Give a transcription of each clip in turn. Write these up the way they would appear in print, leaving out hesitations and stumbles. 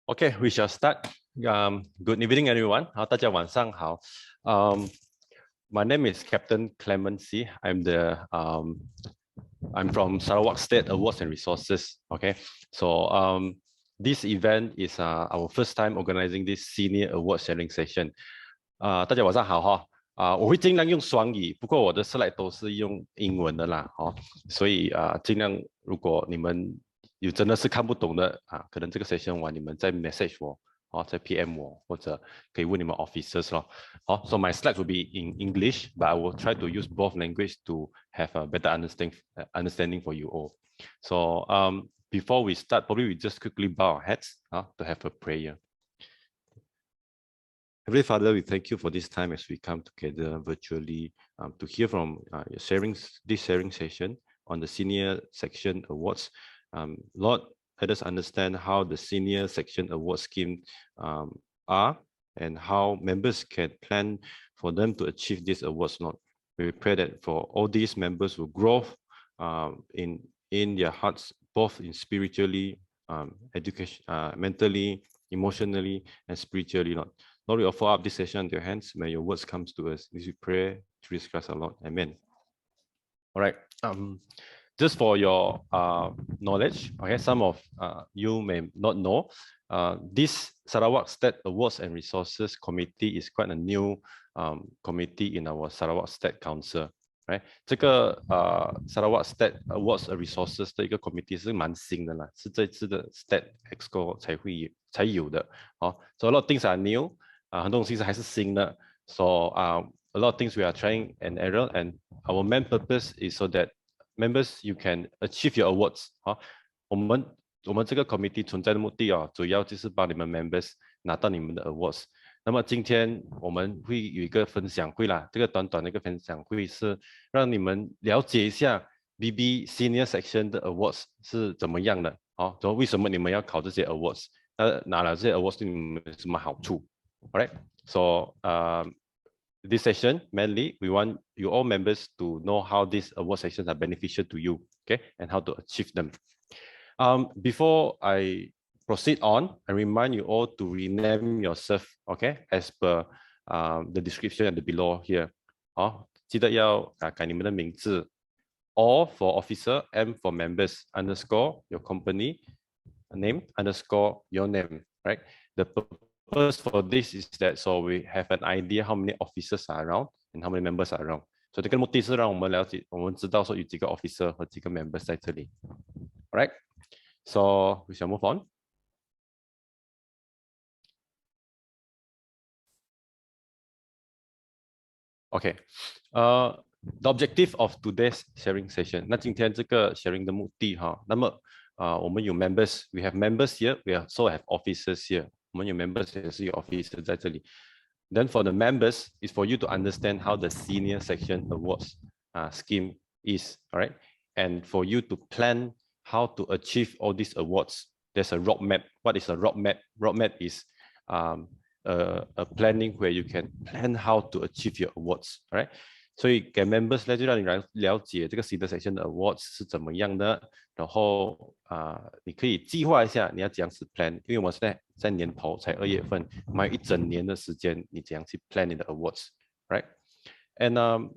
Okay, we shall start. Good evening, everyone. 好，大家晚上好。My name is Captain Clemency. I'm from Sarawak State Awards and Resources. Okay, so this event is our first time organizing this senior award sharing session. 大家晚上好哈。我会尽量用双语，不过我的 slide 都是用英文的啦，所以尽量如果你们有真的是看不懂的可能这个 session 完你们再 message 我，再 PM 我，或者可以问你们 officers 咯。好，so my slides will be in English, but I will try to use both language to have a better understanding for you all. So before we start, probably we just quickly bow our heads to have a prayer. Heavenly Father, we thank you for this time as we come together virtually to hear from this sharing session on the senior section awards. Lord, let us understand how the senior section award scheme are and how members can plan for them to achieve these awards. Lord, we pray that for all these members will grow in their hearts, both in spiritually, education, mentally, emotionally, and spiritually, Lord. Lord, we offer up this session into your hands. May your words come to us. This we pray through Jesus Christ our Lord. Amen. All right. Just for your knowledge, okay, some of you may not know, this Sarawak State Awards and Resources Committee is quite a new committee in our Sarawak State Council. Right， 这个Sarawak State Awards and Resources 的一个 committee 是蛮新的啦，是这次的 State Exco 才有的。So a lot of things are new， 很多东西还是新的。So a lot of things we are trying and error, and our main purpose is so that members you can achieve your awards。我们这个 committee 存在的目的主要就是帮你们 members 拿到你们的 awards。那么今天我们会有一个分享会啦，这个短短的一个分享会是让你们了解一下 BB Senior Section 的 awards 是怎么样的，为什么你们要考这些 awards， 拿了这些 awards 对你们有什么好处。Alright, so this session mainly we want you all members to know how these award sections are beneficial to you, okay, and how to achieve them. Before I proceed on, I remind you all to rename yourself, okay, as per the description at the below here. 记得要改你们的名字 O for officer, M for members, underscore your company name, underscore your name, right? The purpose for this is that so we have an idea how many officers are around and how many members are around. So 这个目的是让我们了解，我们知道说有几个 officer 和几个 members 在这里。Alright, so we shall move on. Okay, the objective of today's sharing session. 那今天这个 sharing 的目的那么我们有 members, we have members here, we also have officers here. 我们有 members 也是有 officers 在这里。Then for the members, is for you to understand how the senior section awards scheme is, all right? And for you to plan how to achieve all these awards. There's a roadmap. What is a roadmap? Roadmap is a planning where you can plan how to achieve your awards, all right? 所以给 members 呢，就让你了解这个 senior section 的 awards 是怎么样的，然后你可以计划一下你要怎样去 plan， 因为我现在年头才2月份，还有一整年的时间，你怎样去 plan 你的 awards, right? And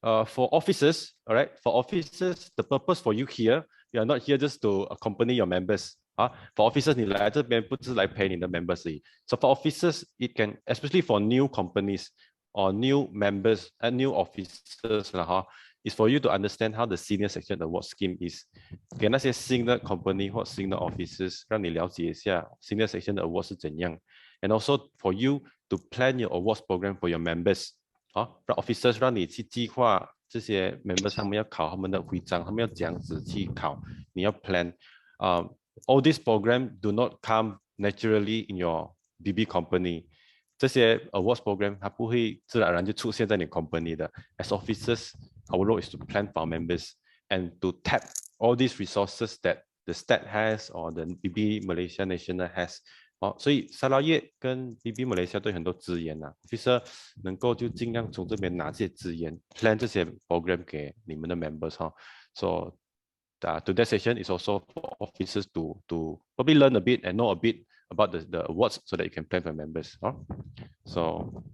for officers, all right, for officers, the purpose for you here, you are not here just to accompany your members. For officers, 你来这边不是来陪你的 members 而已。So for officers, it can, especially for new companies or new members and new officers is for you to understand how the senior section award scheme is. 给那些新的 company 或新的 officers 让你了解一下 senior section 的 award 是怎样。And also for you to plan your awards program for your members. 让 officers 让你去计划这些 members 他们要考他们的徽章，他们要怎样子去考，你要 plan. All these programs do not come naturally in your BB company. 这些 awards program 它不会自然而然就出现在你 company 的。As officers, our role is to plan for our members and to tap all these resources that the state has or the BB Malaysia National has. 所以沙捞越跟 BB Malaysia 都有很多资源officer 能够就尽量从这边拿这些资源 plan 这些 program 给你们的 members So today's session is also for officers to probably learn a bit and know a bit about the awards so that you can plan for members. So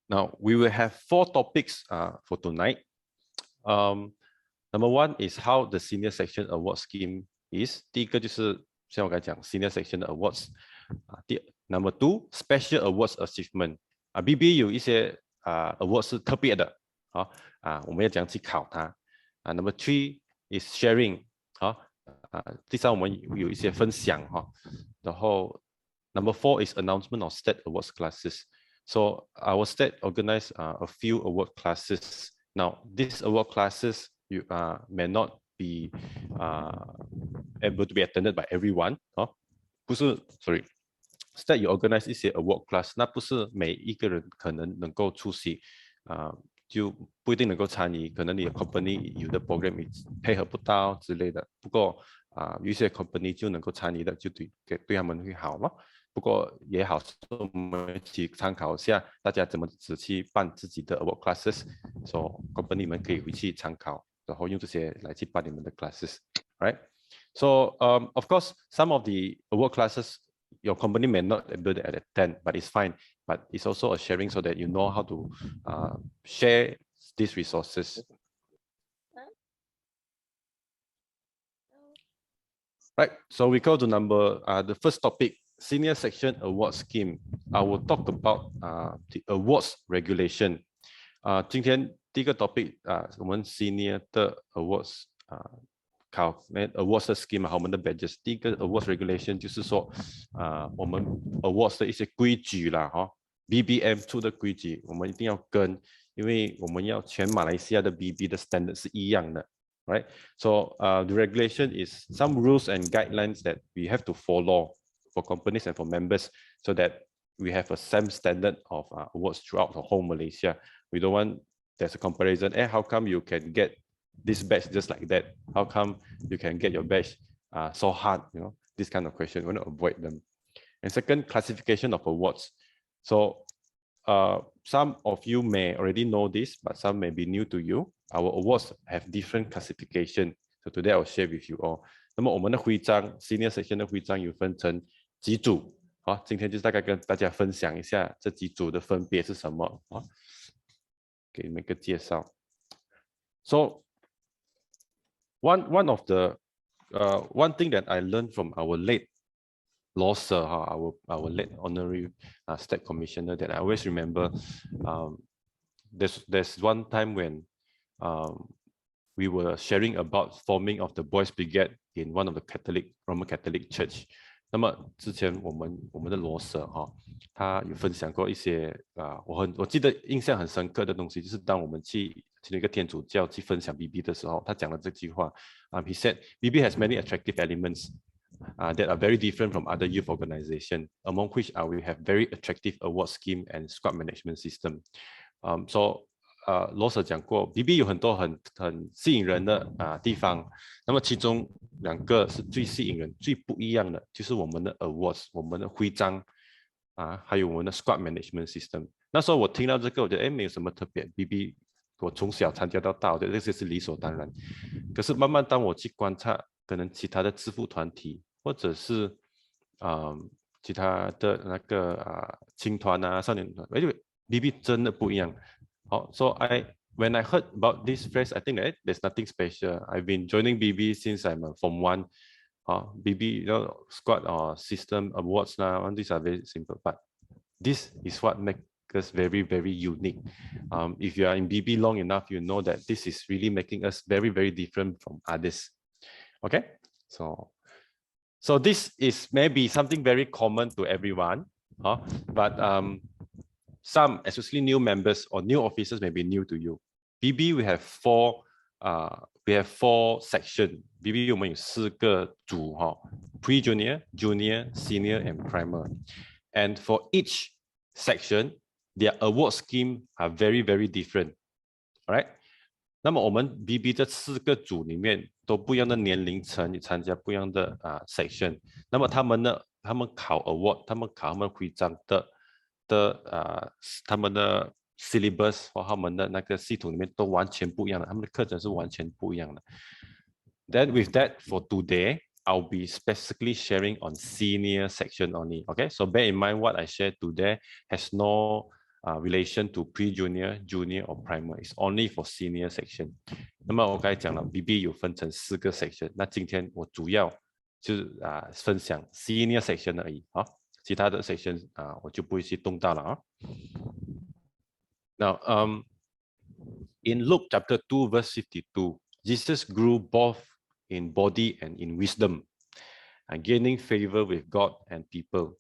now we will have 4 topics for tonight. Number 1 is how the senior section award scheme is. 第一个就是像我刚才讲 senior section 的 awards。Number 2 special awards achievement。BB 有一些awards 是特别的，我们要怎样去考它。Number 3 is sharing。第三我们有一些分享然后 Number 4 is announcement of state awards classes. So our state organized a few award classes. Now these award classes may not be able to be attended by everyone. 不是 sorry state 有 organize 一些 award class， 那不是每一个人可能能够出席，就不一定能够参与，可能你的 company 有的 program 配合不到之类的。不过有一些 company 就能够参与的，就对他们会好咯。不过也好，我们一起参考一下大家怎么仔细办自己的 award classes， 所以 company 们可以回去参考，然后用这些来去办你们的 classes， right? So of course, some of the award classes your company may not be able to attend, but it's fine. But it's also a sharing so that you know how to share these resources. Right, so we go to the first topic, senior section award scheme. I will talk about the awards regulation. 今天第一个 topic 我们 senior 的 awards 考 awards scheme 我们的 badges。第一个 awards regulation 就是说我们 awards 的一些规矩啦BBM 出的规矩我们一定要跟，因为我们要全马来西亚的 BB 的 standard 是一样的。Right, so the regulation is some rules and guidelines that we have to follow for companies and for members, so that we have a same standard of awards throughout the whole Malaysia. We don't want there's a comparison. How come you can get this badge just like that? How come you can get your badge so hard? You know, this kind of question. We want to avoid them. And second, classification of awards. So some of you may already know this, but some may be new to you. Our awards have different classification. So today I'll share with you all. 那么我们的徽章 senior section 的徽章有分成几组，今天就大概跟大家分享一下这几组的分别是什么，给你们一个介绍。So one of the one thing that I learned from our late Law Sir, our late honorary state commissioner, that I always remember. There's one time when we were sharing about forming of the Boys Brigade in one of the Roman Catholic Church. 那么之前我们的罗 Sir 他有分享过一些我记得印象很深刻的东西，就是当我们去一个天主教去分享 BB 的时候，他讲了这句话。He said BB has many attractive elements that are very different from other youth organizations, among which we have very attractive award scheme and squad management system. So 罗 Sir 讲过 BB 有很多很吸引人的地方，那么其中2个是最吸引人最不一样的，就是我们的 awards 我们的徽章还有我们的 squad management system。那时候我听到这个我觉得没有什么特别， BB 我从小参加到大，我觉得这些是理所当然。可是慢慢当我去观察可能其他的支付团体或者是其他的那个青团少年团，BB 真的不一样。So when I heard about this phrase, I think that there's nothing special. I've been joining BB since I'm Form 1. BB, squad or system awards now, these are very simple, but this is what makes us very, very unique. If you are in BB long enough, you know that this is really making us very, very different from others. Okay, so this is maybe something very common to everyone, but some, especially new members or new officers, may be new to you. BB, we have four sections. BB 我们有4个组pre-junior, junior, senior, and primer. And for each section, their award scheme are very, very different. Alright? 那么我们 BB 这4个组里面都不一样的年龄层参加不一样的section。那么他们考 award， 他们考他们徽章他们的 syllabus 或他们的那个系统里面都完全不一样的，他们的课程是完全不一样的。Then with that, for today, I'll be specifically sharing on senior section only. Okay, so bear in mind what I shared today has no relation to pre-junior, junior or primer. It's only for senior section. 那么我刚才讲了 ，BB 有分成4个 section。那今天我主要就是分享 senior section 而已啊，其他的 section 我就不会去动到了啊。Now, in Luke chapter 2, verse 52, Jesus grew both in body and in wisdom, gaining favor with God and people.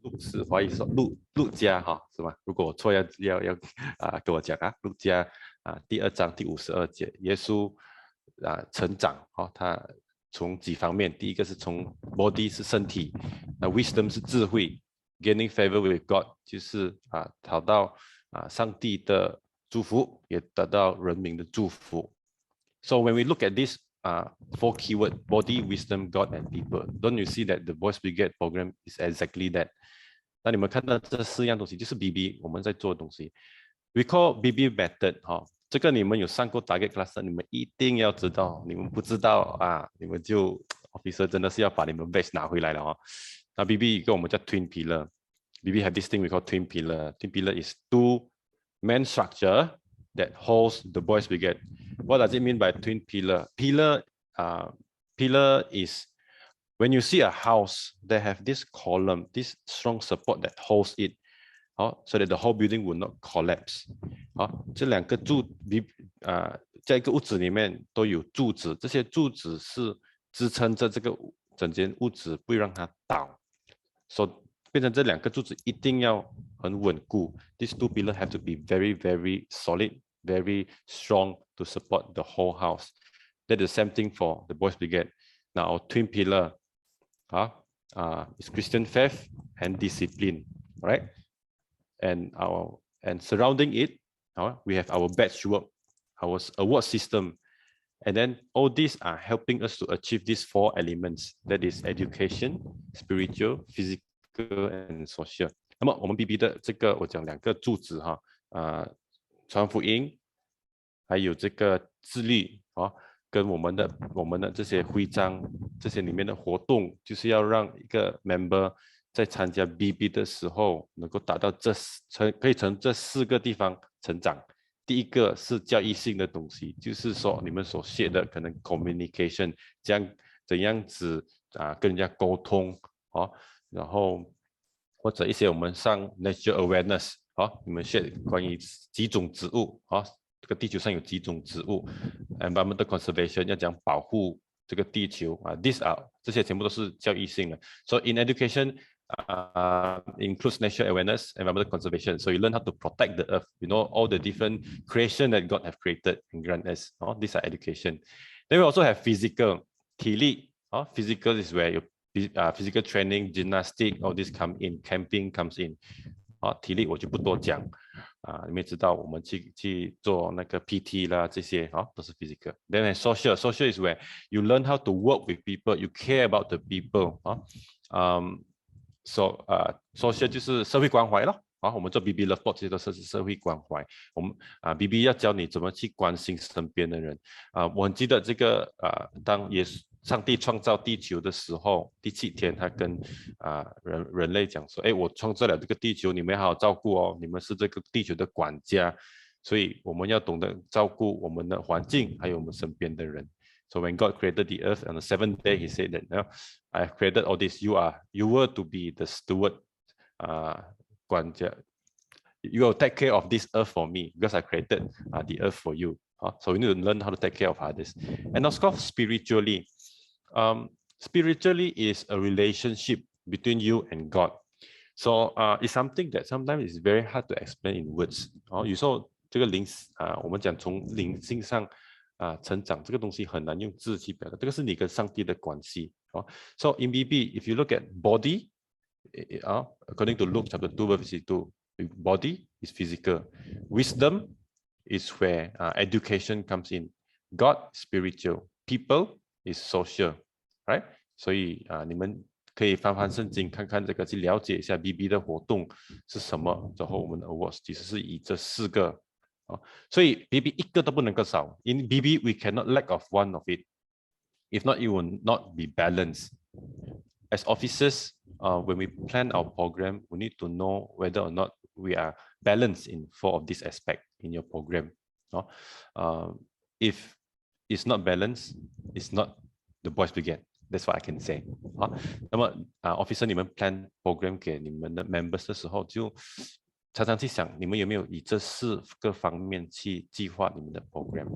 路是怀疑说路加哈是吧？如果我错要跟我讲啊。路加第2章第52节，耶稣成长他从几方面，第一个是从 body 是身体，那 wisdom 是智慧 ，gaining favor with God 就是讨到上帝的祝福，也得到人民的祝福。So when we look at this 4 keyword body, wisdom, God, and people, don't you see that the Voice Brigade program is exactly that? 那你们看到这4样东西，就是 BB 我们在做的东西。We call BB method 这个你们有上过 target class， 你们一定要知道。你们不知道你们就 officer 真的是要把你们 badge 拿回来了那 BB 一个我们叫 twin pillar。BB have this thing we call twin pillar. Twin pillar is 2 main structure that holds the Boys Brigade. What does it mean by twin pillar? Pillar is when you see a house, they have this column, this strong support that holds it, so that the whole building will not collapse. 这2个在一个屋子里面都有柱子，这些柱子是支撑着这个整间屋子，不会让它倒。So 变成这2个柱子一定要很稳固。These 2 pillars have to be very, very solid, very strong to support the whole house. That's the same thing for the Boys Brigade. Now, our twin pillar is Christian faith and discipline, right? And surrounding it, we have our badge work, our award system, and then all these are helping us to achieve these 4 elements. That is education, spiritual, physical, and social. 那么我们 BB 的这个我讲2个柱子传福音，还有这个自律跟我们的这些徽章，这些里面的活动，就是要让一个 member 在参加 BB 的时候，能够达到可以从这4个地方成长。第一个是教育性的东西，就是说你们所学的可能 communication， 怎样子跟人家沟通然后或者一些我们上 nature awareness 你们学关于几种植物这个地球上有几种植物 ，environmental conservation 要讲保护这个地球这些全部都是教育性的。So in education, includes nature awareness, environmental conservation. So you learn how to protect the earth. You know all the different creation that God have created and grant us. These are education. Then we also have physical, 体力 physical is where your physical training, gymnastic, all this come in. Camping comes in. 体力我就不多讲你们也知道我们去做那个 PT 啦，这些都是 physical. Then social is where you learn how to work with people, you care about the people. So social 就是社会关怀咯。我们做 BB Love Board 这些都是社会关怀。我们BB 要教你怎么去关心身边的人。我很记得这个当上帝创造地球的时候，第7天他跟人类讲说：“我创造了这个地球，你们要好好照顾哦，你们是这个地球的管家，所以我们要懂得照顾我们的环境，还有我们身边的人。” So when God created the earth on the 7th day, He said that, I have created all this. You were to be the steward, 管家. You will take care of this earth for me because I created the earth for you. So we need to learn how to take care of others. And of course, spiritually. Spiritually is a relationship between you and God. So it's something that sometimes is very hard to explain in words. 有时候这个我们讲从灵性上成长这个东西很难用字去表达，这个是你跟上帝的关系。So in BB, if you look at body, according to Luke chapter 2 verse 52, body is physical. Wisdom is where education comes in. God spiritual. People is social, right? 所以你们可以翻翻圣经看看这个，去了解一下 BB 的活动是什么。然后我们的 awards 其实是以这4个。所以 BB 一个都不能够少。In BB we cannot lack of one of it. If not, it will not be balanced. As officers, when we plan our program, we need to know whether or not we are balanced in 4 of these aspects in your program. If it's not balanced, it's not the boys brigade. That's what I can say. 那么officer 你们 plan program 给你们的 members 的时候，就常常去想你们有没有以这4个方面去计划你们的 program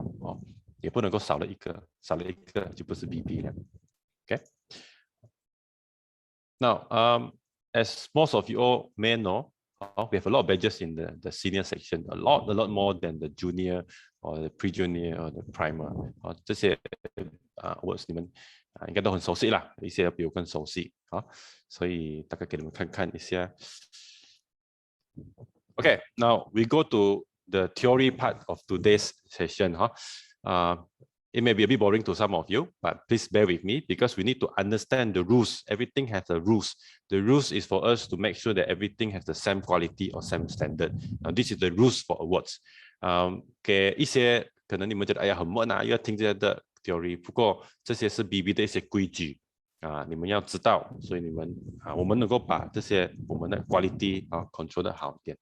也不能够少了一个就不是 BB 了。Okay. Now, as most of you all may know, we have a lot of badges in the senior section, a lot more than the junior or the pre-junior or the primer. 这些words 你们应该都很熟悉啦，一些比我更熟悉所以大概给你们看看一下。Okay, now we go to the theory part of today's session. It may be a bit boring to some of you, but please bear with me because we need to understand the rules. Everything has a rules. The rules is for us to make sure that everything has the same quality or same standard. Now, this is the rules for awards. 给一些可能你们觉得哎呀很闷又要听这些的 theory， 不过这些是 BB 的一些规矩你们要知道，所以你们我们能够把这些我们的 quality control 得好一点。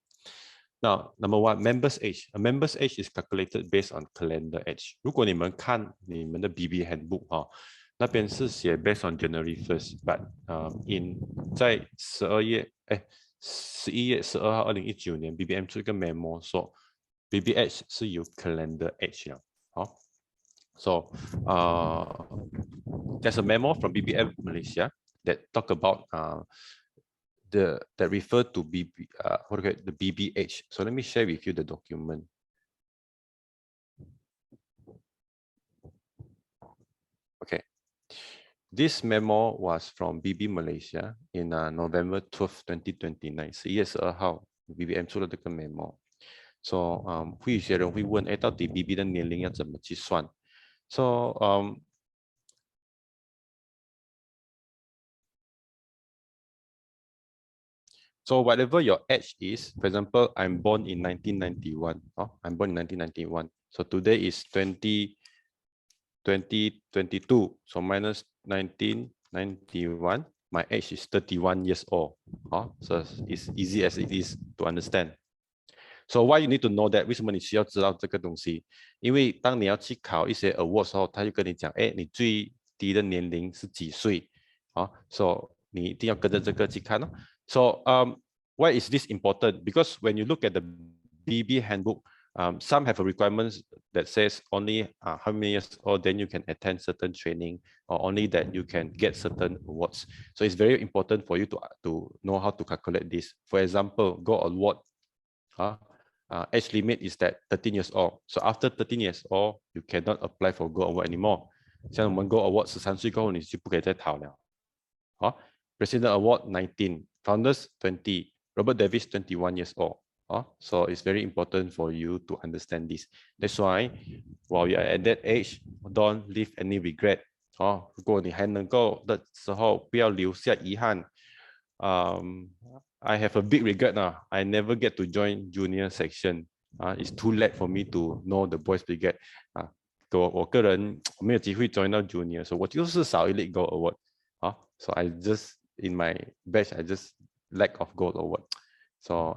Now, number 1, member's age. A member's age is calculated based on calendar age. 如果你们看你们的 BB handbook 那边是写 based on January 1st, but在11月12号2019年 BBM 出一个 memo 说 BB age 是有 calendar age 了So there's a memo from BBM Malaysia that talk about that refer to the BBH. So let me share with you the document. Okay, this memo was from BB Malaysia in November 12, 2029. 11月12号 BBM 出了这个 memo. So 会有些人会问，到底 BB 的年龄要怎么去算？ So So whatever your age is, for example, I'm born in 1991. I'm born in 1991. So today is 2022. So minus 1991, my age is 31 years old. So it's easy as it is to understand. So why you need to know that? 为什么你需要知道这个东西？因为当你要去考一些 award 时候，他就跟你讲，你最低的年龄是几岁？So 你一定要跟着这个去看So why is this important? Because when you look at the BB handbook, some have a requirements that says only how many years old then you can attend certain training, or only that you can get certain awards. So it's very important for you to know how to calculate this. For example, Gold Award, age limit is that 13 years old. So after 13 years old, you cannot apply for Gold Award anymore. 像我们 Gold Award 13岁过后你就不可以再考了。President Award 19, Founders 20, Robert Davis 21 years old. So it's very important for you to understand this. That's why while you are at that age, don't leave any regret. 如果你还能够的时候，不要留下遗憾。I have a big regret now. I never get to join junior section. It's too late for me to know the boys brigade. 我个人没有机会 join 到 junior， 所以我就是少一粒 Gold Award. So I just in my batch, I just lack of Gold Award. So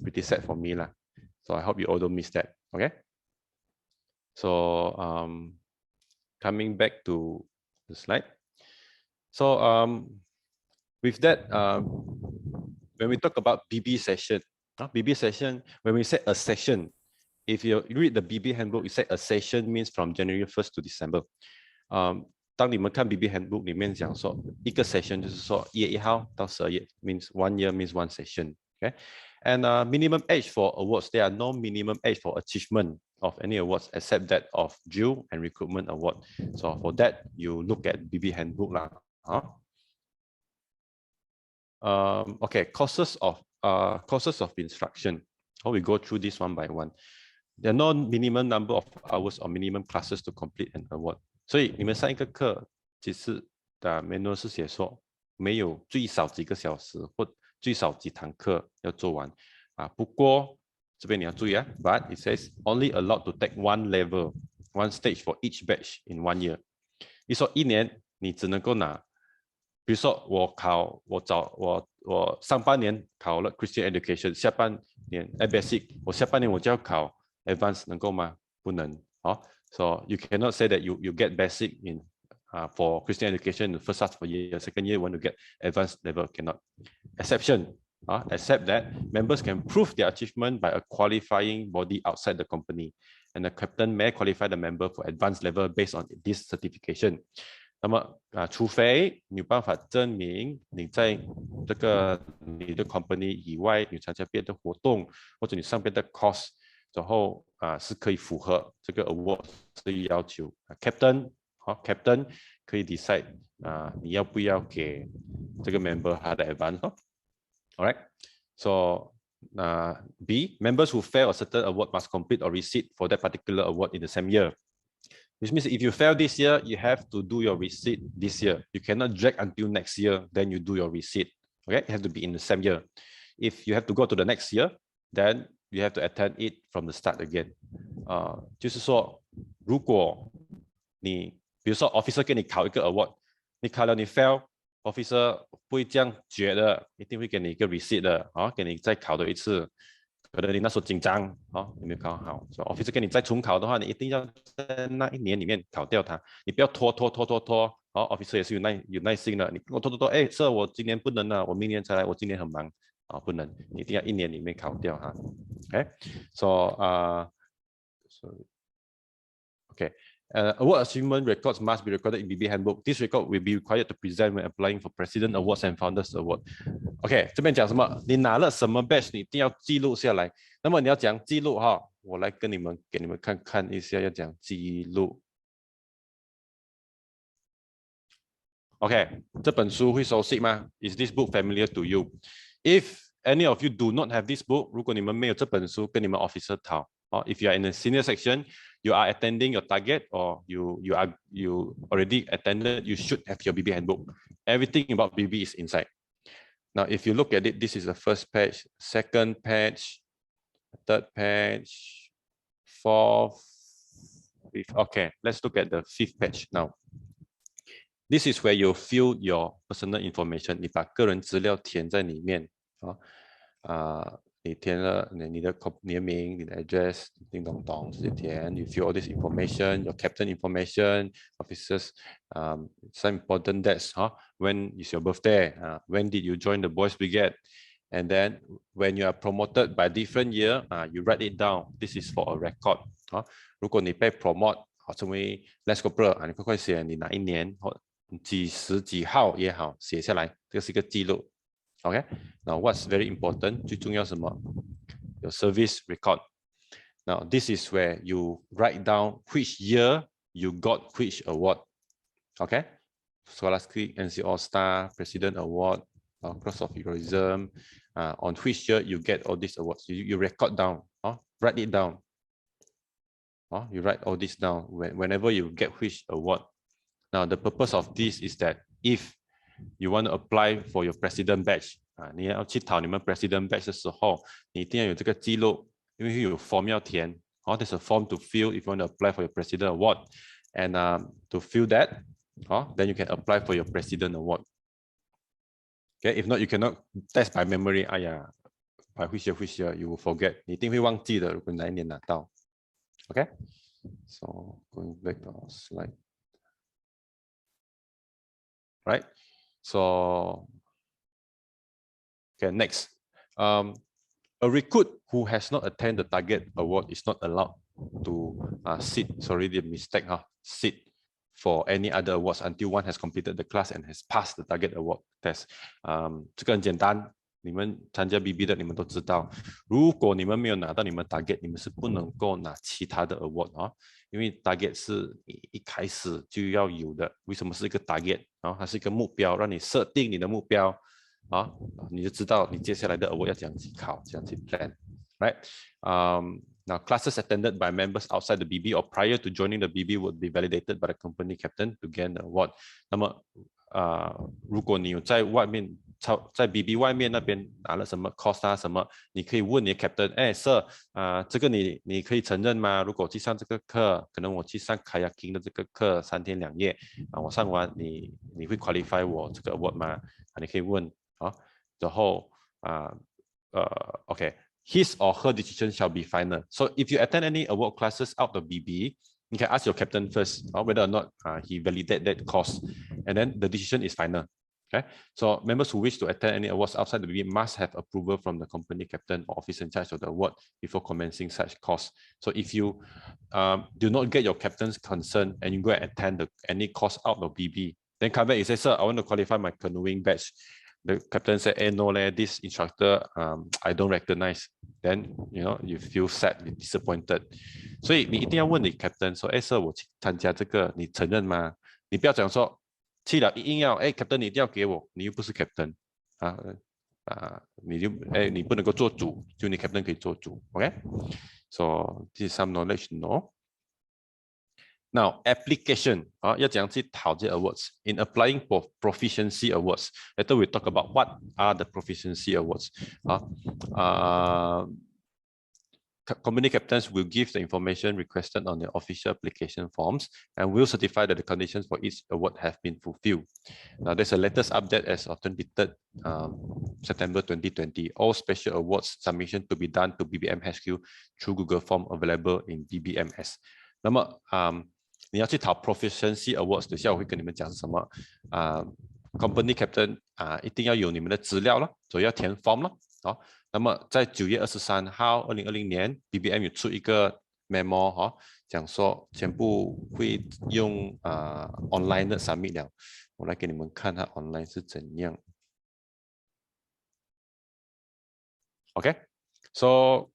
pretty sad for me lah. So I hope you all don't miss that. Okay. So coming back to the slide. So with that, when we talk about BB session, when we say a session, if you read the BB handbook, you say a session means from January 1st to December. 当你们看 BB handbook 里面讲说一个 session 就是说1月1号到12月 means 1 year means 1 session. Okay, and minimum age for awards, there are no minimum age for achievement of any awards except that of drill and recruitment award. So for that, you look at BB handbook lah. Okay, courses of instruction. How we go through this one by one. There are no minimum number of hours or minimum classes to complete an award. 所以你们上一个课其实的 manual 是写说没有最少几个小时或最少几堂课要做完不过这边你要注意but it says only allowed to take one level, one stage for each batch in 1 year. 你说1年你只能够拿，比如说我上半年考了 Christian Education， 下半年 Basic， 我下半年我就要考 Advanced， 能够吗？不能。So you cannot say that you get basic in for Christian education in the first half of the year, second year you want to get advanced level, cannot. Exception, except that members can prove their achievement by a qualifying body outside the company, and the captain may qualify the member for advanced level based on this certification. 那么除非你有办法证明你在你的 company 以外，你参加别的活动，或者你上别的 course， 然后是可以符合这个 award 这一要求。Captain 可以 decide 你要不要给这个 member 他的 advance。Alright, so B, members who fail a certain award must complete or receipt for that particular award in the same year. Which means if you fail this year, you have to do your receipt this year. You cannot drag until next year, then you do your receipt. Okay, it has to be in the same year. If you have to go to the next year, then you have to attend it from the start again. 就是说，如果你比如说 officer 给你考一个 award， 你考了你 fail，officer 不会这样觉得，一定会给你一个 receipt 的，给你再考多一次。可能你那时候紧张，你没有考好，所以 officer 给你再重考的话，你一定要在那1年里面考掉它，你不要拖。officer 也是有耐心的，你跟我拖，sir 我今年不能了，我明年才来，我今年很忙，不能，你一定要1年里面考掉哈。Okay, so okay. Award achievement records must be recorded in BB Handbook. This record will be required to present when applying for President Awards and Founders Award. OK， 这边讲什么？你拿了什么 badge， 你一定要记录下来。那么你要讲记录哈，我来给你们看一下，要讲记录。OK， 这本书会熟悉吗 ？Is this book familiar to you? If any of you do not have this book， 如果你们没有这本书，跟你们 officer 讨。If you are in the senior section, you are attending your target, or you already attended, you should have your BB handbook. Everything about BB is inside. Now, if you look at it, this is the first page, second page, third page, fourth, fifth. Okay, let's look at the fifth page now. This is where you fill your personal information. 你把个人资料填在里面你填了你的名、你的 address， 叮咚咚直接填。You fill all this information, your captain information, officers, some important dates. When is your birthday? When did you join the boys brigade? And then when you are promoted by different year, you write it down. This is for a record. 如果你被 promote 成为 lance corporal， 你快写你哪一年或几时几号也好，写下来，这个是一个记录。Okay, now what's very important? 最重要什么 ？Your service record. Now this is where you write down which year you got which award. Okay, Scholastic NC All Star, President Award, Cross of Heroism. On which year you get all these awards? You record down. Write it down. You write all this down whenever you get which award. Now the purpose of this is that if you want to apply for your president badge 你要去讨你们 president badge 的时候，你一定要有这个记录，因为有 form 要填。There's a form to fill if you want to apply for your president award, and to fill that, then you can apply for your president award. Okay, if not, you cannot test by memory. 哎呀， by which year you will forget， 你一定会忘记的。如果哪一年拿到 ，OK。So going back to our slide, right? So, okay, next. A recruit who has not attained the target award is not allowed to sit, sorry, the mistake, sit for any other awards until one has completed the class and has passed the target award test. 这个很简单，你们参加 BB 的你们都知道，如果你们没有拿到你们 target， 你们是不能够拿其他的 award 因为 target 是一开始就要有的。为什么是一个 target？ 它是一个目标，让你设定你的目标你就知道你接下来的 award 要怎样去考，这样去 plan， right？ Now classes attended by members outside the BB or prior to joining the BB would be validated by the company captain to gain the award. 那么如果你有在外面在 BB 外面那边拿了什么 course 啊什么，你可以问你的 captain， 哎 Sir 这个你可以承认吗？如果去上这个课，可能我去上 kayaking 的这个课3天2夜我上完你会 qualify 我这个 award 吗？你可以问然后OK。His or her decision shall be final. So if you attend any award classes out of BB, you can ask your captain first whether or not he validate that course, and then the decision is final. Okay, so members who wish to attend any awards outside the BB must have approval from the company captain or officer in charge of the award before commencing such course. So if you do not get your captain's consent and you go and attend any course out of BB, then come back and say, Sir, I want to qualify my canoeing batch. The captain said, "Hey, no, this instructor, I don't recognize." Then you feel sad, disappointed. 所以你一定要问你 captain 说，哎 ，Sir， 我去参加这个，你承认吗？你不要讲说去了硬要，哎 ，captain 你一定要给我，你又不是 captain 你不能够做主，就你 captain 可以做主 ，OK？So this is some knowledge to know. Now, application 要怎样去讨这 awards? In applying for proficiency awards, later we talk about what are the proficiency awards. Company captains will give the information requested on the official application forms and will certify that the conditions for each award have been fulfilled. Now, there's a latest update as of 23rd September 2020. All special awards submission to be done to BBM HQ through Google Form available in BBMS. 那么你要去讨 proficiency awards 等下我会跟你们讲是什么company captain 一定要有你们的资料了，所以要填 form 了那么在9月23号2020年 BBM 有出一个 memo 讲说全部会用online 的 submit 了，我来给你们看它 online 是怎样。Okay, so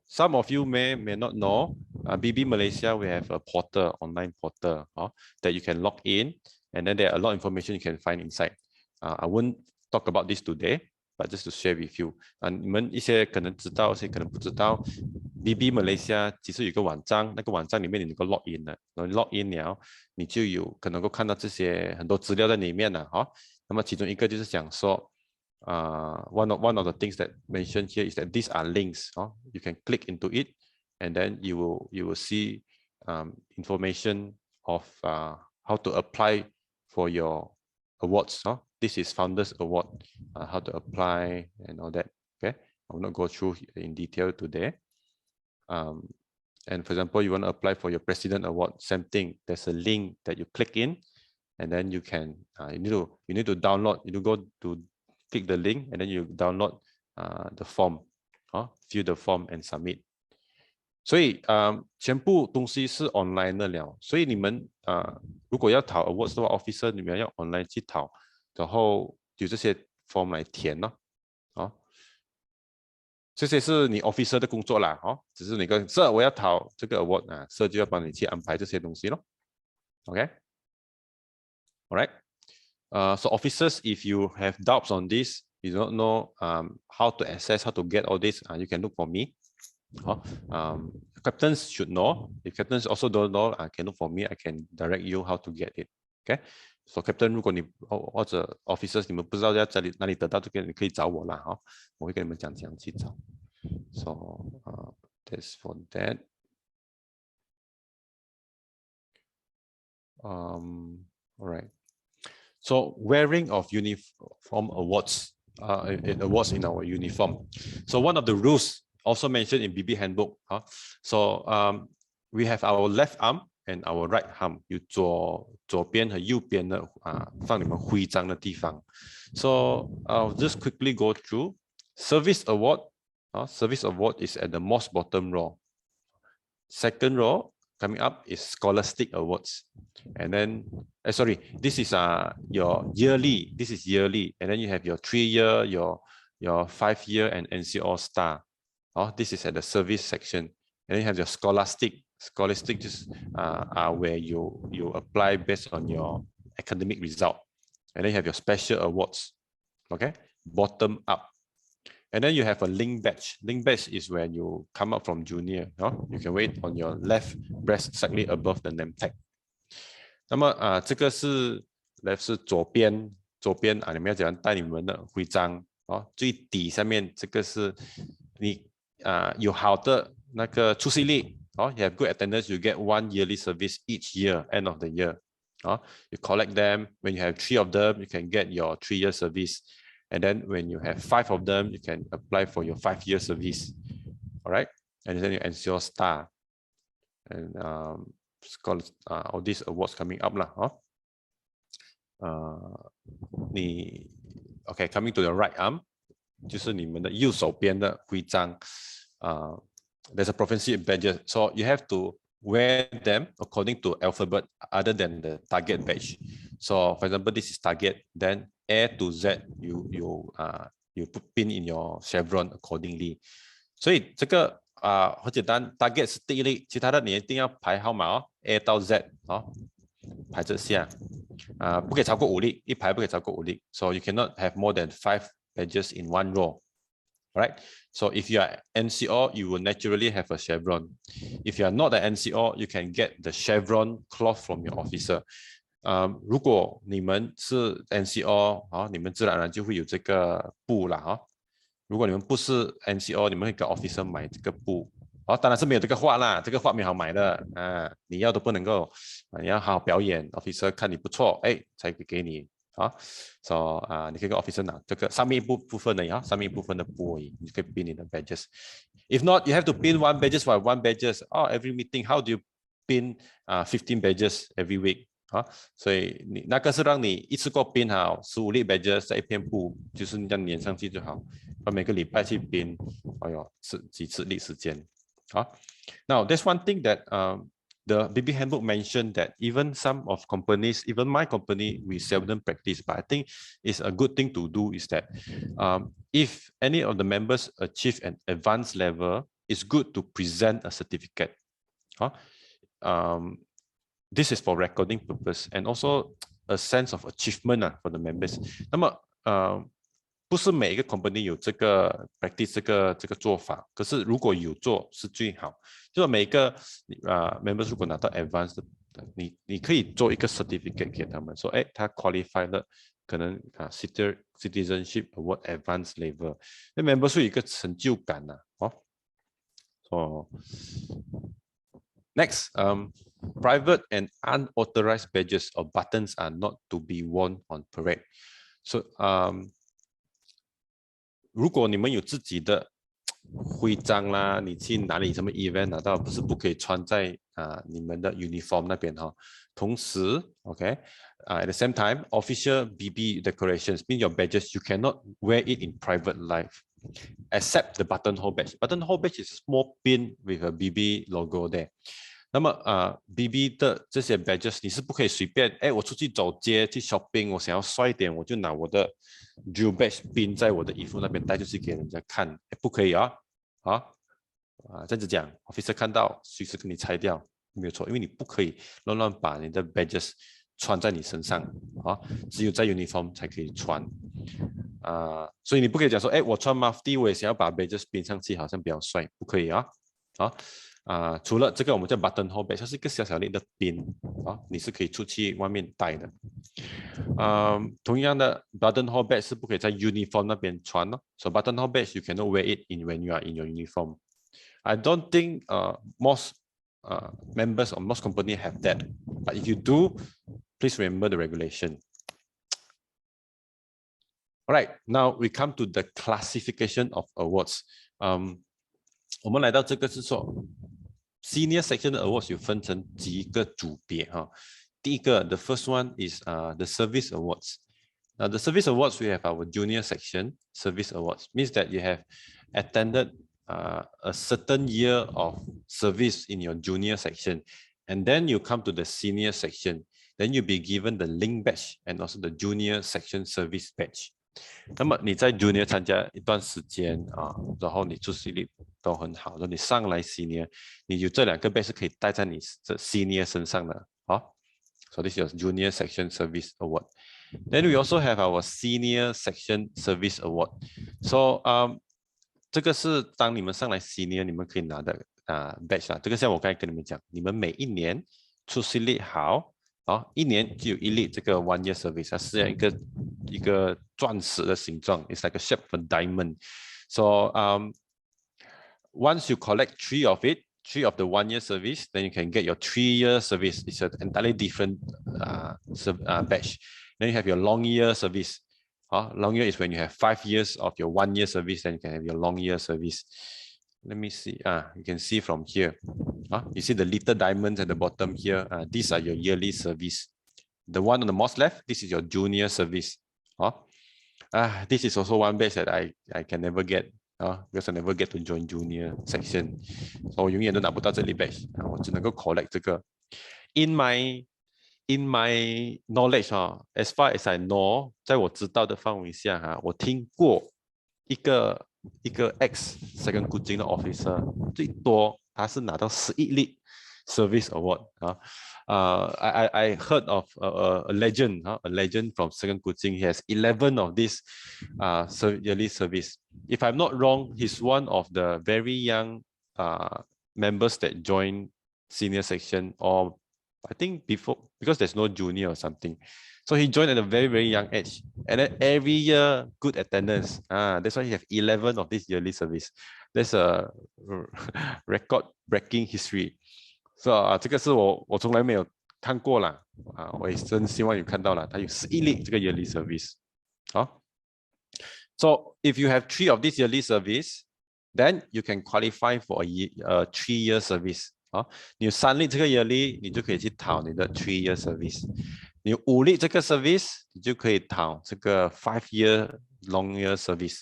some of you may not know, BB Malaysia, we have a portal, online portal that you can log in, and then there are a lot of information you can find inside. I won't talk about this today, but just to share with you. 你们一些可能知道，一些可能不知道。BB Malaysia 其实有一个网站，那个网站里面你能够 log in 的，然后 log in 了，你就有可能够看到这些很多资料在里面了那么其中一个就是讲说。one of the things that mentioned here is that these are links. You can click into it, and then you will see information of how to apply for your awards. This is Founders Award, how to apply and all that. Okay, I will not go through in detail today. And for example, you want to apply for your President Award, same thing. There's a link that you click in, and then you can you need to download. You go to click the link and then you download the form, fill the form and submit. 所以全部东西是 online 的了，所以你们如果要讨 awards 的话 ，officer 你们要 online 去讨，然后有这些 form 来填这些是你 officer 的工作啦只是你跟 Sir 我要讨这个 award Sir 就要帮你去安排这些东西咯 ，OK， alright。So officers, if you have doubts on this, you don't know how to access, how to get all this, you can look for me. Captains should know. If captains also don't know, can look for me. I can direct you how to get it. Okay. So captain, 如果你或者 officers 你们不知道要在哪里得到这个，你可以找我啦我会跟你们讲怎样去找。So that's for that. All right. So wearing of uniform awards, awards in our uniform. So one of the rules also mentioned in BB handbook. So we have our left arm and our right arm. 有左边和右边的放你们徽章的地方。So I'll just quickly go through. Service award. Service award is at the most bottom row. Second row. Coming up is scholastic awards, and then sorry, this is your yearly. This is yearly, and then you have your 3-year, your 5-year, and NCO star. This is at the service section, and then you have your scholastic. Scholastic just where you apply based on your academic result, and then you have your special awards. Okay, bottom up. And then you have a link badge. Link badge is when you come up from junior. You can wear it on your left breast slightly above the name tag. 那么这个是 left 是左边左边你们要怎样带你们的徽章最底下面这个是你有好的那个出席率you have good attendance, you get 1 yearly service each year, end of the year. You collect them. When you have 3 of them, you can get your 3-year service. And then when you have 5 of them, you can apply for your 5-year service. All right. And then you ensure star. And it's called all these awards coming up lah. Okay, coming to the right arm, 就是你们的右手边的徽章。There's a proficiency badges, so you have to wear them according to alphabet other than the target badge. So for example, this is target, then A to Z you put pin in your chevron accordingly. 所以这个很简单 ，target 是第一类，其他的你一定要排号码A 到 Z 排这下不可以超过5粒，一排不可以超过5粒。So you cannot have more than 5 badges in one row. Right? So if you are NCO, you will naturally have a chevron. If you are not an NCO, you can get the chevron cloth from your officer. 如果你们是 NCO 你们自然而然就会有这个布啦如果你们不是 NCO， 你们会跟 officer 买这个布当然是没有这个画啦，这个画没好买的你要都不能够你要好好表演 ，officer 看你不错才给你。So 你可以跟 officer 拿这个上面一部分的上面一部分的布而已，你可以 pin 你的 badges. If not, you have to pin 1 badges for 1 badges. Every meeting, how do you pin 15 badges every week? 所以你那个是让你一次过 pin 好15粒 badges 在一片布，就是这样粘上去就好。每个礼拜去 pin， 几次历时间。Now there's one thing that the BB handbook mentioned that even some of companies, even my company, we seldom practice, but I think it's a good thing to do is that if any of the members achieve an advanced level, it's good to present a certificate. This is for recording purpose and also a sense of achievement for the members. 那么不是每一个 company 有这个 practice 这个做法，可是如果有做是最好。就是每一个members 如果拿到 advanced， 你可以做一个 certificate 给他们，说他 qualify 了，可能citizenship award advanced level， 那 members 会有一个成就感Next, private and unauthorized badges or buttons are not to be worn on parade. So, 如果你们有自己的徽章啦，你去哪里什么 event 拿到，不可以穿在你们的 uniform 那边同时 ，OK， at the same time, official BB decorations mean your badges you cannot wear it in private life, except the buttonhole badge. Buttonhole badge is a small pin with a BB logo there. 那么BB 的这些 badges 你是不可以随便我出去走街去 shopping， 我想要帅一点，我就拿我的 drill badge pin 在我的衣服那边带出去给人家看，不可以这样子讲 ，officer 看到随时跟你拆掉，没有错，因为你不可以乱把你的 badges 穿在你身上只有在 uniform 才可以穿所以你不可以讲说我穿 mufti 我也想要把 badges pin 上去，好像比较帅，不可以除了这个我们叫 buttonhole badge， 它是一个小小的 pin 你是可以出去外面戴的同样的 buttonhole badge 是不可以在 uniform 那边穿So buttonhole badge you cannot wear it when you are in your uniform. I don't think most members of most companies have that, but if you do, please remember the regulation. All right, now we come to the classification of awards. 我们来到这个是说 senior section 的 awards 有分成几个组别第一个 the first one is the service awards. Now the service awards we have our junior section service awards means that you have attended a certain year of service in your junior section, and then you come to the senior section, then you'll be given the link badge and also the junior section service badge. 那么你在 junior 参加一段时间然后你出席率都很好，然后你上来 senior， 你有这2个 badge 是可以带在你这 senior 身上的So this is your junior section service award. Then we also have our senior section service award. So 这个是当你们上来 senior 你们可以拿的badge 这个像我刚才跟你们讲，你们每一年出席率好1年就有一例这个 1 year service， 它是一个钻石的形状 ，it's like a shape of a diamond. So once you collect 3 of it, 3 of the 1 year service, then you can get your 3 year service. It's an entirely different batch. Then you have your long year service. Long year is when you have 5 years of your 1 year service, then you can have your long year service. Let me see. You can see from here. You see the little diamonds at the bottom here. These are your yearly service. The one on the most left, this is your junior service. This is also one batch that I can never get. Because I never get to join junior section. So 永远都拿不到这里 batch. 我只能够 collect 这个。In my knowledge, as far as I know, 在我知道的范围下，我听过一个 ex second Kuching 的 officer 最多他是拿到11例 service award. I heard of a legend, a legend from second Kuching. He has 11 of this yearly service. If I'm not wrong, he's one of the very young members that joined senior section, or I think before, because there's no junior or something. So he joined at a very, very young age. And then every year, good attendance. That's why he have 11 of this yearly service. That's a record-breaking history. So 这个是我从来没有看过啦。我也真希望有看到啦。他有11例这个 yearly service. So if you have 3 of this yearly service, then you can qualify for a 3-year service. 你有3例这个 yearly， 你就可以去讨你的 3-year service。你有5例这个 service， 你就可以讨这个 5-year long year service。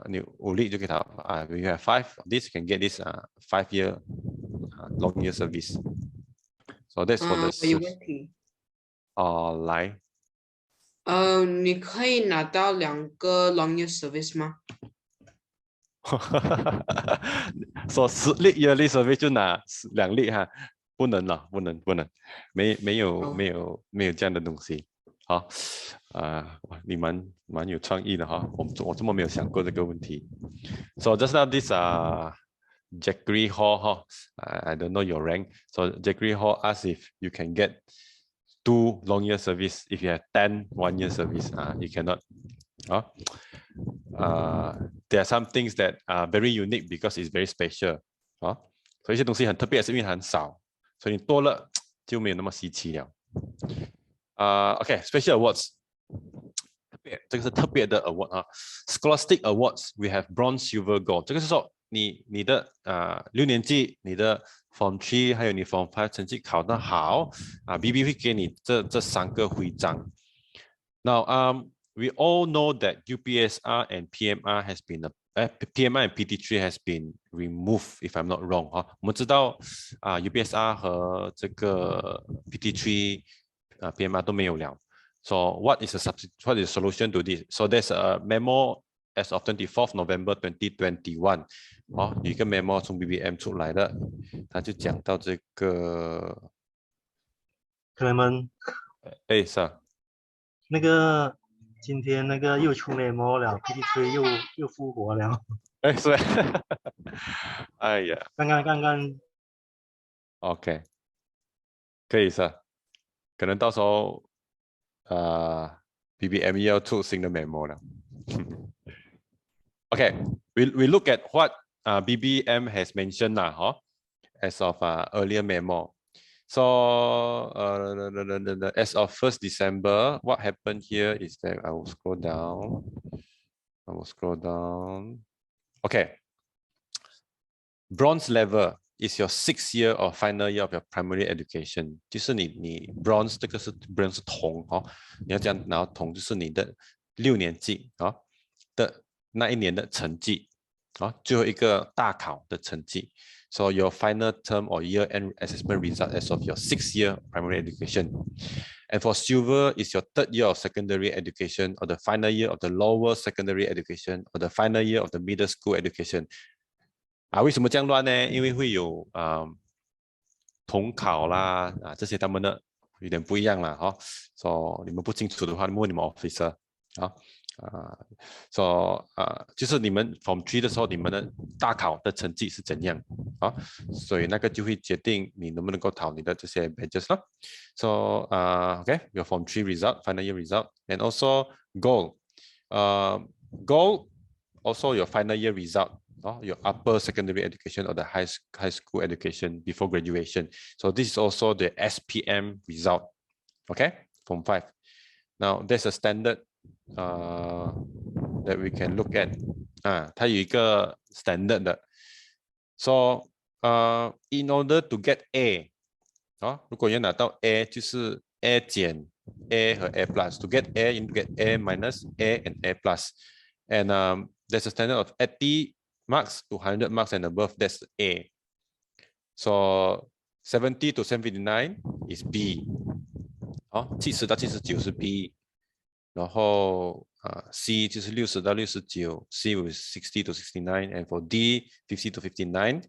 你有5例就可以讨，if you have 5 of this, you can get this 5-year long year service. So that's for the 我有问题。来。你可以拿到2个 long year service 吗？说10例 yearly service 就拿2例哈，不能了，不能，没有这样的东西。好，你蛮有创意的哈，我这么没有想过这个问题。So just now this Jackery Hall, I don't know your rank. So Jackery Hall asked if you can get 2 long year service. If you have 10 1-year service, you cannot. There are some things that are very unique because it's very special. 所以一些东西很特别，是因为很少，所以你多了就没有那么稀奇了。Okay, special awards. 这个是特别的 award Scholastic Awards, we have bronze, silver, gold. 这个是说你的6年级，你的 Form 3还有你 Form 5成绩考得好，BB 会给你这3个徽章。Now, we all know that UPSR and PMR has been PMR and PT3 has been removed, if I'm not wrong. 我们知道UPSR 和这个 PT3 PMR 都没有了。So what is the solution to this? So there's a memo as of 24th November 2021. 有一个 memo 从 BBM 出来的，他就讲到这个。Clement， Sir。那个今天那个又出 memo 了 ，PT3 又复活了。是。哎呀。刚刚。OK， 可以Sir，可能到时候BBM 要出新的 memo 了。Okay, we look at what BBM has mentioned now, as of earlier memo. So as of 1st December, what happened here is that I will scroll down. Okay, bronze level is your 6th year or final year of your primary education. 就是你 bronze 这个是 bronze 是铜你要这样，然后铜就是你的6年级的那一年的成绩最后一个大考的成绩。So your final term or year-end assessment result as of your 6th year primary education. And for silver is your 3rd year of secondary education, or the final year of the lower secondary education, or the final year of the middle school education. 为什么这样乱呢？因为会有统考啦这些他们的有点不一样啦So 你们不清楚的话，你们问你们 officer 就是你们 Form 3的时候，你们的大考的成绩是怎样啊？所以那个就会决定你能不能够讨你的这些 badges 咯。So okay, your Form 3 result, final year result, and also goal. Goal also your final year result. Your upper secondary education or the high school education before graduation. So this is also the SPM result. Okay, Form 5. Now there's a standard that we can look at. 它有一个 standard 的。So in order to get A, 如果要拿到 A 就是 A 减 A 和 A plus. To get A, you need to get A minus A and A plus. And there's a standard of 80 marks to 100 marks and above. That's A. So 70 to 79 is B. 70到79是 B. 然后C 就是60到69 ，C was 60 to 69 and for D 50 to 59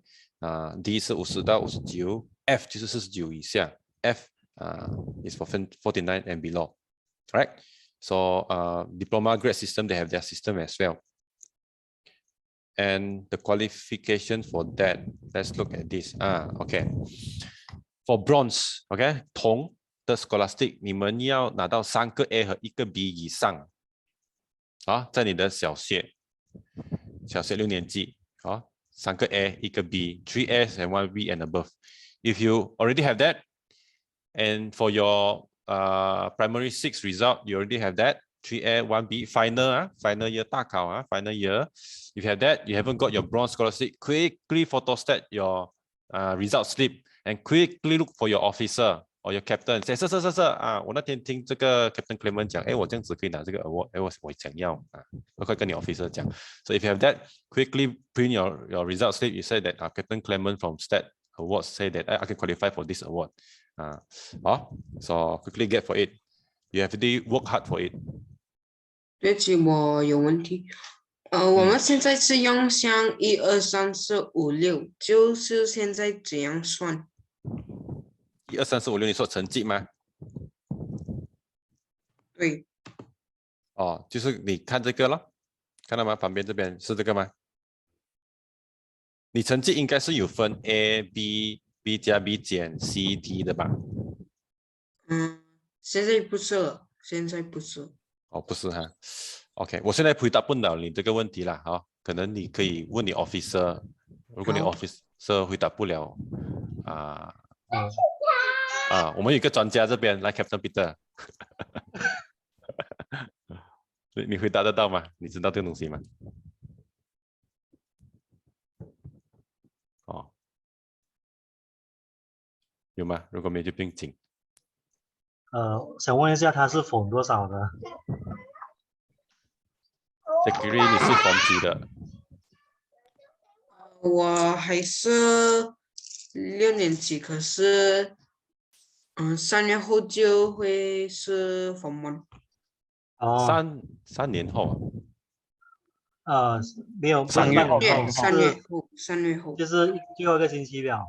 D 是50到59 F 就是49以下 F is for 49 and below. Right? So diploma grade system, they have their system as well. And the qualification for that, let's look at this. Okay. For bronze, okay, 铜的 scholastic 你们要拿到3个 A 和1个 B 以上在你的小学6年级3个 A 1个 B 3 A's and 1 B and above. If you already have that, and for your primary 6 result, you already have that 3A 1 B final year 大考final year. If you have that, you haven't got your bronze scholarship, quickly photostat your result slip and quickly look for your officer or your captain. Say, sir, 我那天听这个 Captain Clement 讲，我这样子可以拿这个 award，我想要我会跟你 officer 讲。So if you have that, quickly print your result slip. You say that Captain Clement from Stat Awards say that I can qualify for this award. So quickly get for it. You have to work hard for it. 对不起，我有问题。我们现在是用像1、2、3、4、5、6，就是现在怎样算？1、2、3、4、5、6，你说成绩吗？对。就是你看这个咯，看到吗？旁边这边是这个吗？你成绩应该是有分 A、B、B 加 B 减 C、D 的吧？现在不是了，现在不是。不是哈。OK， 我现在回答不了你这个问题了可能你可以问你 officer， 如果你 officer 回答不了我们有一个专家这边来 Captain Peter 你回答得到吗？你知道这个东西吗？有吗？如果没有就不用紧。想问一下他是 Form 多少的？Secretary 你是 Form 几的？我还是6年级，可是3年后就会是 Form 1。3年后没有3月后就是最后一个星期表。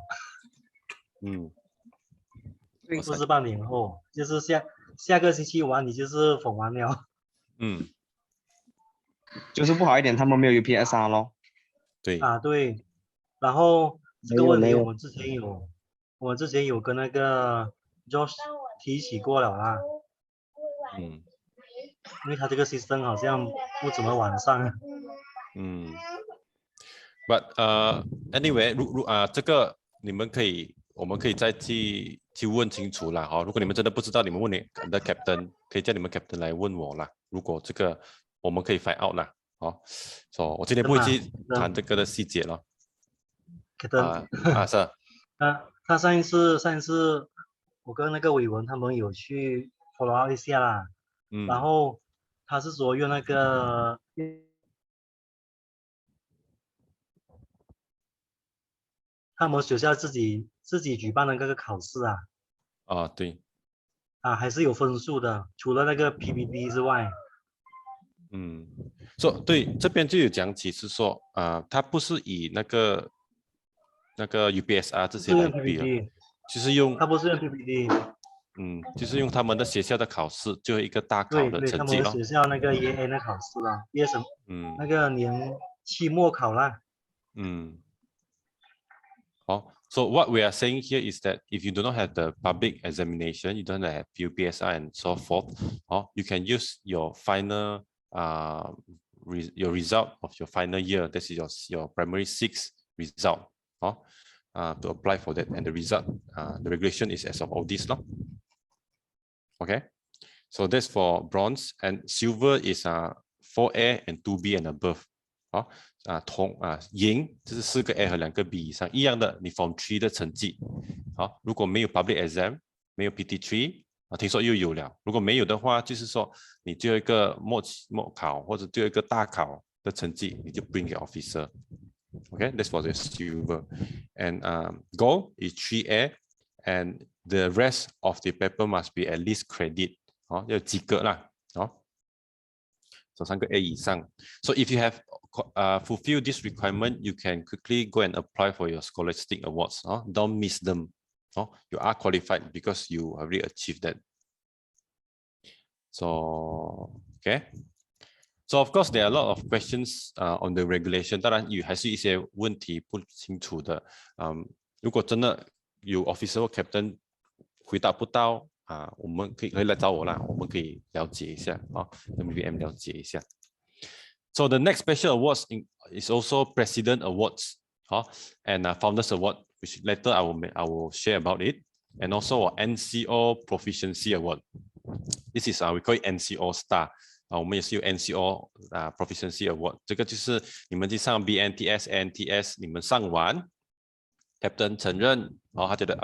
不是半年后，就是下个星期完你就是Form 1了。就是不好一点，他们没有 UPSR 咯。对。对。然后这个问题我们之前有跟那个 Josh 提起过了啦。因为他这个 system 好像不怎么完善。But anyway， 这个我们可以再去问清楚啦如果你们真的不知道，你们问你的 captain， 可以叫你们 captain 来问我啦。如果这个我们可以 find out 啦So 我今天不会去谈这个的细节了。是。他上一次我跟那个伟文他们有去 follow up 一下啦。然后他是说用那个他们学校自己举办的那个考试对。还是有分数的，除了那个 PPT 之外。对，这边就有讲起是说它不是以那个 UPSR 这些来比，就是用它不是用 PPT。就是用他们的学校的考试，就一个大考的对，他们成绩咯。学校那个 EA 的考试啦，毕业生，那个年期末考啦。So what we are saying here is that if you do not have the public examination, you don't have UPSR and so forth, you can use your final your result of your final year. This is your primary 6 result to apply for that, and the result, the regulation is as of all this law. Okay, so that's for bronze, and silver is 4A and 2B and above. 银就是4个 A 和2个 B 以上，一样的，你 Form 3的成绩，如果没有 Public Exam， 没有 PT3， 听说又有了，如果没有的话，就是说你最后一个末考或者最后一个大考的成绩，你就 bring 给 officer。Okay, that's for the silver, and gold is 3A, and the rest of the paper must be at least credit， 要及格啦，so 3个 A 以上。So if you have fulfill this requirement, you can quickly go and apply for your scholastic awards. Don't miss them. You are qualified because you already achieved that. So, okay. So of course, there are a lot of questions on the regulation. 当然，还是一些问题不清楚的。如果真的有 officer 或 captain 回答不到我们可以来找我啦，我们可以了解一下WVM 了解一下。So the next special awards is also President Awards, and Founders Award, which later I will share about it, and also NCO Proficiency Award. This is we call it NCO Star. 我们也是有 NCO Proficiency Award. 这个就是你们去上 BNTS、NTS， 你们上完 ，Captain 承认，他觉得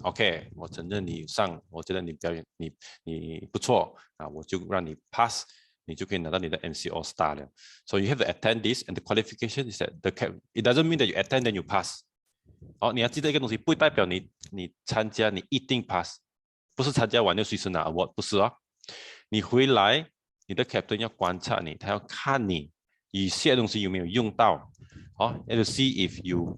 OK， 我承认你上，我觉得你表演你不错我就让你 pass。你就可以拿到你的 NCO Star 了。So you have to attend this, and the qualification is that it doesn't mean that you attend then you pass. 你要记得一个东西，不代表你参加你一定 pass， 不是参加完就随时拿 award， 不是你回来，你的 captain 要观察你，他要看你以下东西有没有用到，and to see if you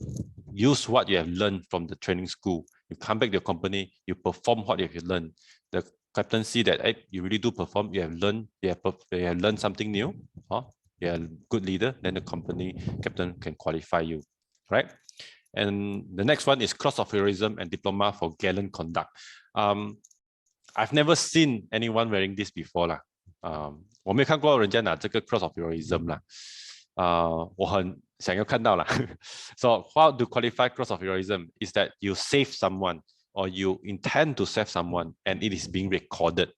use what you have learned from the training school. You come back to your company, you perform what you have learned. The captain see that you really do perform, you have learned something new, you're a good leader, then the company captain can qualify you, right? And the next one is Cross of Heroism and Diploma for Gallant Conduct. I've never seen anyone wearing this before 啦，我没有看过人家拿这个 Cross of Heroism 啦，我很想要看到啦。So how to qualify Cross of Heroism is that you save someone, or you intend to save someone, and it is being recorded.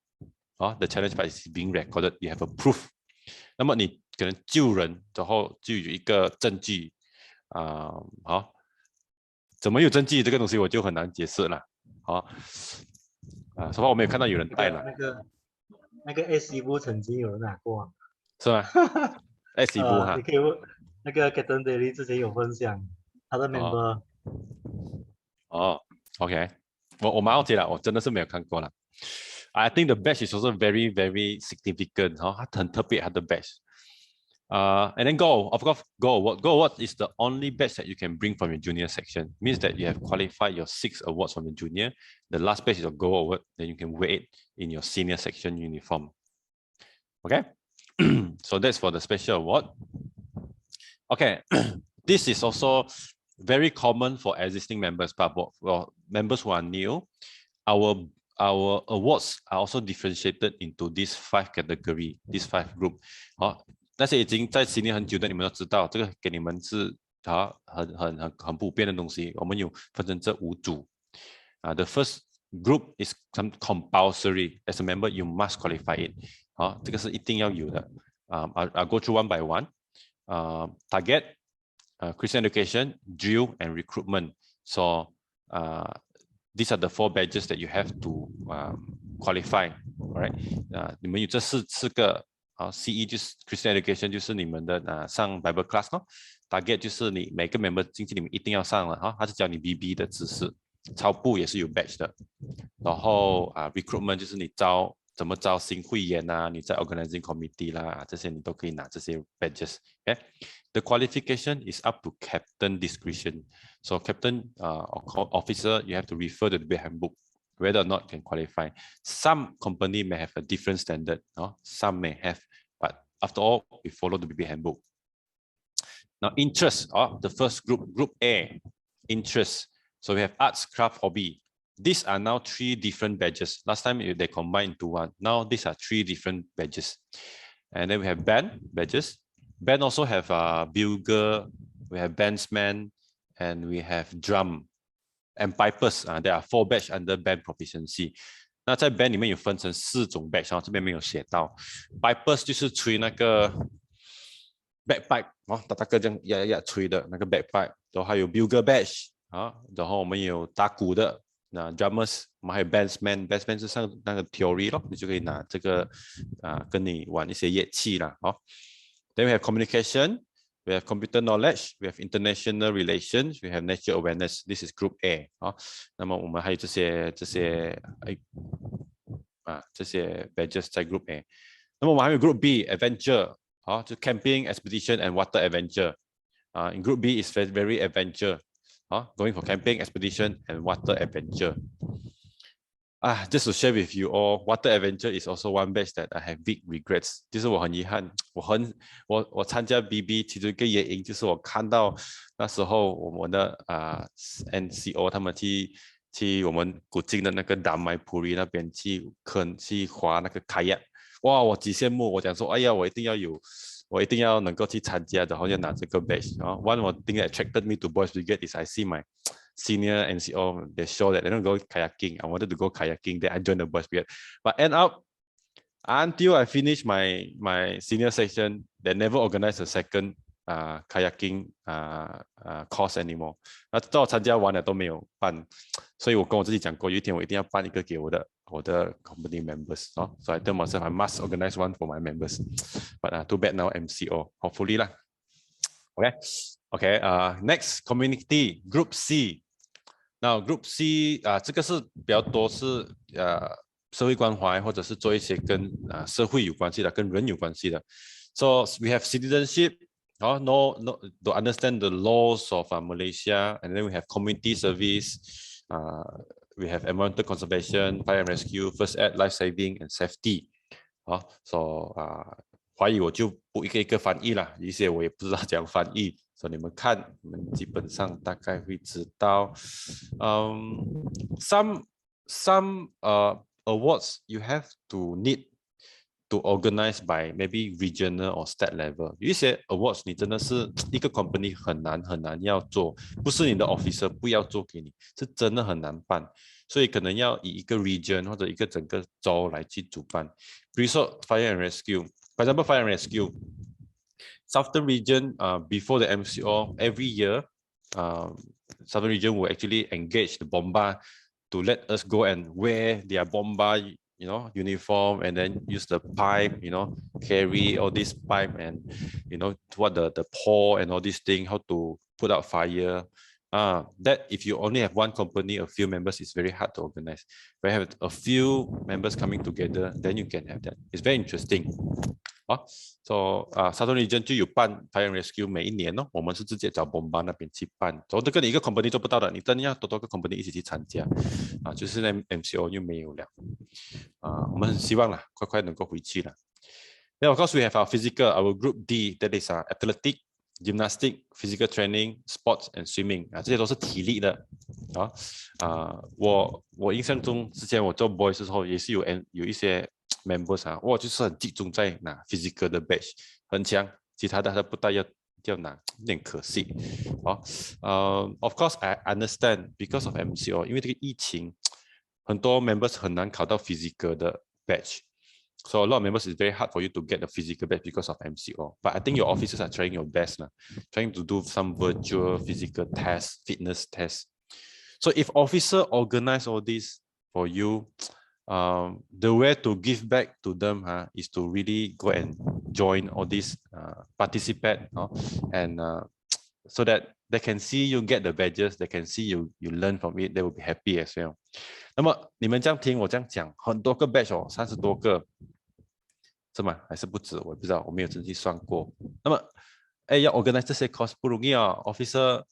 The challenge part is being recorded. You have a proof. 那么你可能救人，然后就有一个证据怎么有证据这个东西我就很难解释了。所以我没有看到有人带了。那个 S 部曾经有人拿过是吗？S 部你可以问那个 Captain Daily 之前有分享他的 member。OK。我蛮好奇了，我真的是没有看过了。I think the badge is also very, very significant. 它很特别，它的 badge. And then Gold, of course, Gold Award is the only badge that you can bring from your junior section. Means that you have qualified your 6 awards from the junior. The last badge is your Gold Award. Then you can wear it in your senior section uniform. Okay, so that's for the special award. Okay, this is also very common for existing members, but for members who are new, our awards are also differentiated into these 5 categories, these 5 group. 那些已经在senior很久的，你们都知道，这个给你们是很普遍的东西。我们有分成这5组。The first group is compulsory. As a member, you must qualify it. 这个是一定要有的。I'll go through one by one. Target, Christian education, drill, and recruitment. So these are the 4 badges that you have to qualify. Alright, 你们有这四个。CE 就是 Christian education， 就是你们的上 Bible class 咯。Target 就是你每个 member 进去你们一定要上了他是教你 BB 的知识。超部也是有 badge 的。然后recruitment 就是你怎么招新会员你在 organizing committee 啦这些你都可以拿这些 badges。Okay? The qualification is up to captain discretion. So captain officer, you have to refer to the handbook. whether or not can qualify. Some company may have a different standard, some may have, but after all, we follow the BB handbook. Now, interest, the first group A, interest. So we have arts, craft, hobby. These are now 3 different badges. Last time they combined into one. Now these are 3 different badges. And then we have band badges. Band also have bugle, we have bandsman, and we have drum and pipers. There are 4 badge under band proficiency. 那在 band 里面有分成4种 badge， 然后这边没有写到。Pipers 就是吹那个 bagpipe， 大个这样压压吹的那个 bagpipe， 然后还有 bugle badge， 然后我们有打鼓的。那 drummers， 我们还有 bandsman 是上那个 theory 咯，你就可以拿这个跟你玩一些乐器啦。Then we have communication, we have computer knowledge, we have international relations, we have nature awareness. This is group A。那么我们还有这些 badges 在 group A。那么我们还有 group B, adventure， 就 camping, expedition and water adventure。In group B is very adventure。going for camping, expedition, and water adventure. Just to share with you all, water adventure is also one batch that I have big regrets. 就是我很遗憾，我参加 BB 其中一个原因就是我看到那时候我们的NCO 他们去我们古晋的那个 Damai Puri 那边去划那个 kayak， 哇，我极羡慕，我讲说，哎呀，我一定要能够去参加，然后要拿这个 badge。One more thing that attracted me to Boys Brigade is I see my senior NCO, they show that they don't go kayaking. I wanted to go kayaking, then I joined the Boys Brigade. But end up, until I finished my senior section, they never organized a second kayaking course anymore. 那到我参加完了都没有办，所以我跟我自己讲过，有一天我一定要办一个给我的 company members。So I tell myself I must organize one for my members. But too bad now MCO. Hopefully lah. Okay. Next community group C. Now group C 这个是比较多是社会关怀或者是做一些跟社会有关系的、跟人有关系的。So we have citizenship. To understand the laws of Malaysia, and then we have community service, we have environmental conservation, fire and rescue, first aid, life saving, and safety. So 华语我就不一个一个翻译啦，一些我也不知道怎样翻译，所以你们看，你们基本上大概会知道。Some awards you have to need to organize by maybe regional or state level。 有一些 awards 你真的是一个 company 很难要做，不是你的 officer 不要做给你，是真的很难办，所以可能要以一个 region 或者一个整个州来去主办。比如说 fire and rescue， for example fire and rescue Southern region before the MCO every year Southern region will actually engage the bomba to let us go and wear their bomba uniform, and then use the pipe, carry all this pipe, and what the pour and all these things, how to put out fire. That if you only have one company, a few members, it's very hard to organize. If you have a few members coming together, then you can have that. It's very interesting. So Southern Region 就有办 Fire and Rescue， 每一年我们是直接找 Bomba 那边去办，所以这个你一个 company 做不到的，你真的要多个 company 一起去参加就是那 MCO 又没有了我们很希望啦，快能够回去了。Then of course we have our physical, our group D, that is athletic, gymnastic, physical training, sports and swimming 这些都是体力的我印象中之前我做 boys 的时候也是有一些members 哇，就是很集中在拿 physical 的 badge， 很强，其他的他不带要拿，有点可惜。Of course I understand because of MCO， 因为这个疫情，很多 members 很难考到 physical 的 badge， so a lot of members is very hard for you to get the physical badge because of MCO. But I think your officers are trying your best trying to do some virtual physical tests, fitness tests. So if officer organize all this for you, the way to give back to them is to really go and join all this, participate, and so that they can see you get the badges, they can see you learn from it, they will be happy as well. 那么你们这样听我这样讲，很多个 badge 30多个，是吗？还是不止？我也不知道，我没有真去算过。那么，要 organize 这些 course 不容易officer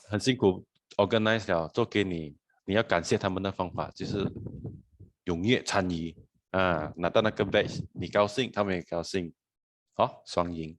很辛苦 organize 了，做给你你要感谢他们的方法就是踊跃参与啊，拿到那个 badge，你高兴，他们也高兴，好，双赢。